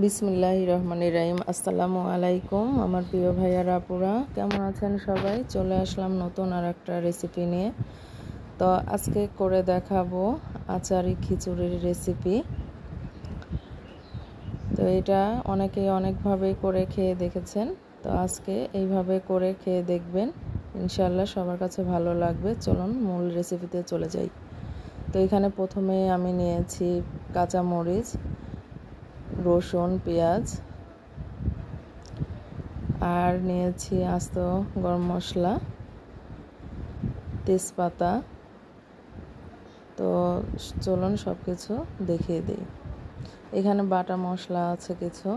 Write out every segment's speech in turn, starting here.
বিসমিল্লাহির রহমানির রহিম। আসসালামু আলাইকুম আমার প্রিয় ভাইয়ারা আপুরা, কেমন আছেন সবাই? চলে আসলাম নতুন আর একটা রেসিপি নিয়ে। তো আজকে করে দেখাবো আচারি খিচুড়ির রেসিপি। তো এটা অনেকেই অনেকভাবে করে খেয়ে দেখেছেন, তো আজকে এইভাবে করে খেয়ে দেখবেন, ইনশাআল্লাহ সবার কাছে ভালো লাগবে। চলুন মূল রেসিপিতে চলে যাই। তো এখানে প্রথমে আমি নিয়েছি কাঁচা মরিচ, রসুন, পেঁয়াজ, আর নিয়েছি আস্ত গরম মশলা, তেজপাতা। তো চলুন সব কিছু দেখিয়ে দিই। এখানে বাটা মশলা আছে কিছু।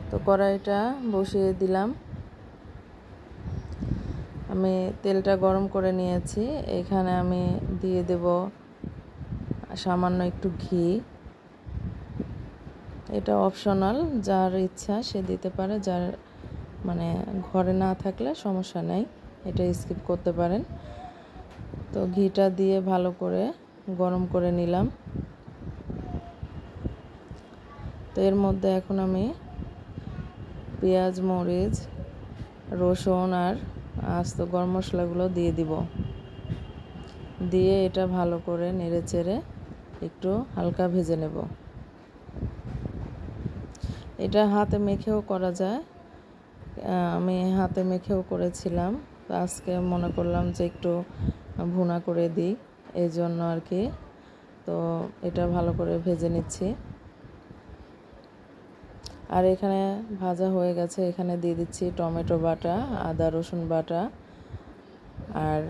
তো কড়াইটা বসিয়ে দিলাম, আমি তেলটা গরম করে নিয়েছি। এখানে আমি দিয়ে দেব সামান্য একটু ঘি। এটা অপশনাল, যার ইচ্ছা সে দিতে পারে, যার মানে ঘরে না থাকলে সমস্যা নেই, এটা স্কিপ করতে পারেন। তো ঘিটা দিয়ে ভালো করে গরম করে নিলাম। তো এর মধ্যে এখন আমি পেঁয়াজ, মরিচ, রসুন আর আস্ত গরম মশলাগুলো দিয়ে দিব। দিয়ে এটা ভালো করে নেড়ে চেড়ে একটু হালকা ভেজে নেব। এটা হাতে মেখেও করা যায়, আমি হাতে মেখেও করেছিলাম। তো আজকে মনে করলাম যে একটু ভুনা করে দিই, এই জন্য আর কি। তো এটা ভালো করে ভেজে নিচ্ছি। আর এখানে ভাজা হয়ে গেছে, এখানে দিয়ে দিচ্ছি টমেটো বাটা, আদা রসুন বাটা, আর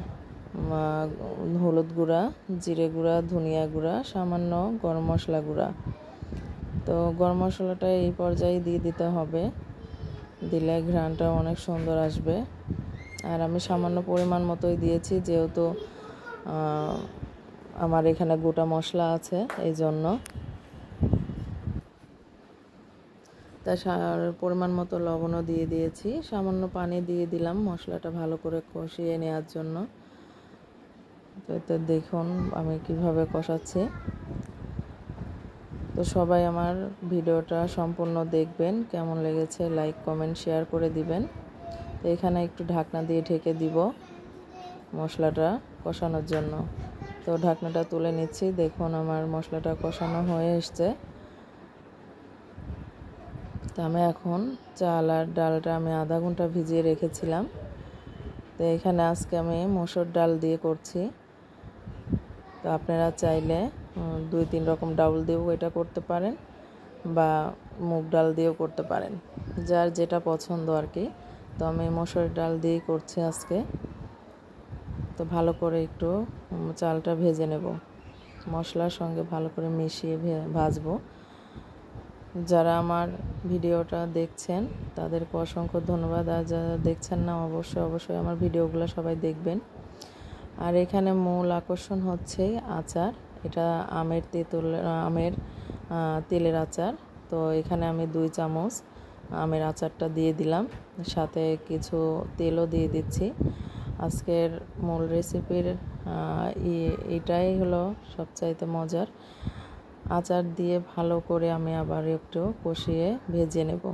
হলুদ গুঁড়া, জিরে গুঁড়া, ধনিয়া গুঁড়া, সামান্য গরম মশলা গুঁড়া। তো গরম মশলাটা এই পর্যায়ে দিয়ে দিতে হবে, দিলে ঘ্রাণটা অনেক সুন্দর আসবে। আর আমি সামান্য পরিমাণ মতোই দিয়েছি, যেহেতু আমার এখানে গোটা মশলা আছে, এই জন্য। তার পরিমাণ মতো লবণও দিয়ে দিয়েছি, সামান্য পানি দিয়ে দিলাম মশলাটা ভালো করে কষিয়ে নেওয়ার জন্য। তো দেখুন আমি কিভাবে কষাচ্ছি। তো সবাই আমার ভিডিওটা সম্পূর্ণ দেখবেন, কেমন লেগেছে লাইক কমেন্ট শেয়ার করে দিবেন। তো এখানে একটু ঢাকনা দিয়ে ঢেকে দিব মশলাটা কষানোর জন্য। তো ঢাকনাটা তুলে নিচ্ছি, দেখুন আমার মশলাটা কষানো হয়ে এসছে। তো আমি এখন চাল আর ডালটা আমি আধা ঘন্টা ভিজিয়ে রেখেছিলাম। তো এখানে আজকে আমি মসুর ডাল দিয়ে করছি। তো আপনারা চাইলে 2-3 রকম ডাউল দিয়েও এটা করতে পারেন, বা মুগ ডাল দিয়েও করতে পারেন, যার যেটা পছন্দ আর কি। তো আমি মসুর ডাল দিয়েই করছি আজকে। তো ভালো করে একটু চালটা ভেজে নেব, মশলার সঙ্গে ভালো করে মিশিয়ে ভাজবো। যারা আমার ভিডিওটা দেখছেন তাদেরকে অসংখ্য ধন্যবাদ, আর যারা দেখছেন না অবশ্যই আমার ভিডিওগুলো সবাই দেখবেন। আর এখানে মূল আকর্ষণ হচ্ছে আচার, এটা আমের তেলের আচার। তো এখানে আমি 2 চামচ আমের আচারটা দিয়ে দিলাম, সাথে কিছু তেলও দিয়ে দিচ্ছি। আজকের মূল রেসিপির এটাই হলো সবচাইতে মজার। আচার দিয়ে ভালো করে আমি আবার একটু কষিয়ে ভেজে নেব।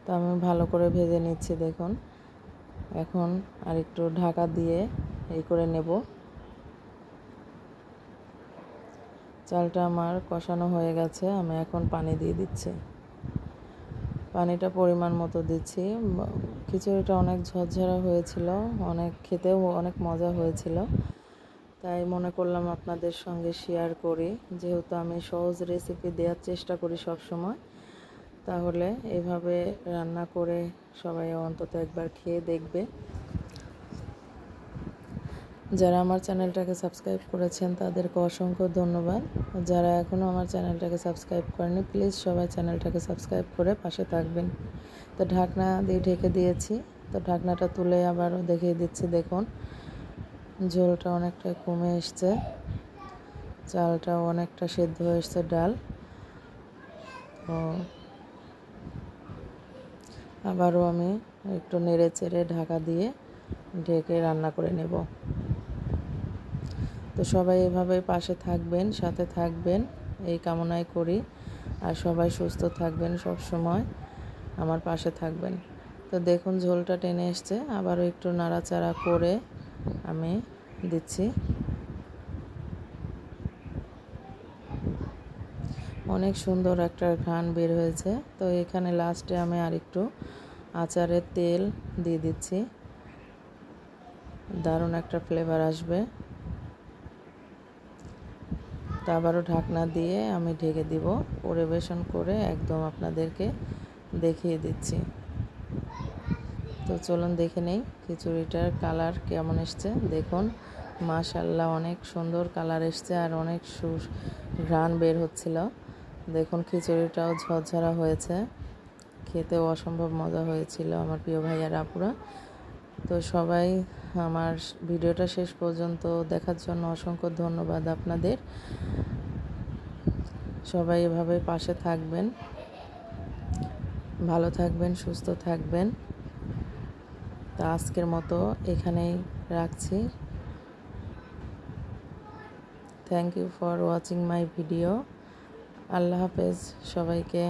তো আমি ভালো করে ভেজে নিচ্ছি, দেখুন। এখন আর একটু ঢাকা দিয়ে এই করে নেব। চালটা আমার কষানো হয়ে গেছে, আমি এখন পানি দিয়ে দিচ্ছি। পানিটা পরিমাণ মতো দিচ্ছি। খিচুড়িটা অনেক ঝরঝরা হয়েছিল, খেতেও অনেক মজা হয়েছিল, তাই মনে করলাম আপনাদের সঙ্গে শেয়ার করি। যেহেতু আমি সহজ রেসিপি দেওয়ার চেষ্টা করি সব সময়, তাহলে এভাবে রান্না করে সবাই অন্তত একবার খেয়ে দেখবে। যারা আমার চ্যানেলটাকে সাবস্ক্রাইব করেছেন তাদেরকে অসংখ্য ধন্যবাদ। যারা এখনও আমার চ্যানেলটাকে সাবস্ক্রাইব করেনি, প্লিজ সবাই চ্যানেলটাকে সাবস্ক্রাইব করে পাশে থাকবেন। তো ঢাকনা দিয়ে ঢেকে দিয়েছি। তো ঢাকনাটা তুলে আবারও দেখিয়ে দিচ্ছি, দেখুন ঝোলটা অনেকটা কমে এসছে, চালটাও অনেকটা সেদ্ধ হয়ে এসছে, ডাল। তো আবারও আমি একটু নেড়ে চেড়ে ঢাকা দিয়ে ঢেকে রান্না করে নেব। তো সবাই এভাবে পাশে থাকবেন, সাথে থাকবেন এই কামনাই করি। আর সবাই সুস্থ থাকবেন, সব সময় আমার পাশে থাকবেন। তো দেখুন ঝোলটা টেনে এসছে, আবারও একটু নাড়াচাড়া করে আমি দিচ্ছি। অনেক সুন্দর একটা ঘ্রাণ বের হয়েছে। তো এখানে লাস্টে আমি আরেকটু আচারের তেল দিয়ে দিচ্ছি, দারুণ একটা ফ্লেভার আসবে। তো আবারও ঢাকনা দিয়ে আমি ঢেকে দিব, পরিবেশন করে একদম আপনাদেরকে দেখিয়ে দিচ্ছি। তো চলুন দেখে নেই খিচুড়িটার কালার কেমন এসছে। দেখুন মাশাআল্লাহ অনেক সুন্দর কালার এসছে আর অনেক ঘ্রাণ বের হচ্ছিল। দেখুন খিচুড়িটাও ঝরঝরা হয়েছে, খেতেও অসম্ভব মজা হয়েছিল আমার প্রিয় ভাইয়ারা আপুরা। তো সবাই আমার ভিডিওটা শেষ পর্যন্ত দেখার জন্য অসংখ্য ধন্যবাদ আপনাদের। সবাই এভাবে পাশে থাকবেন, ভালো থাকবেন, সুস্থ থাকবেন। তো আজকের মতো এখানেই রাখছি। Thank you for watching my video. আল্লাহ হাফেজ সবাইকে।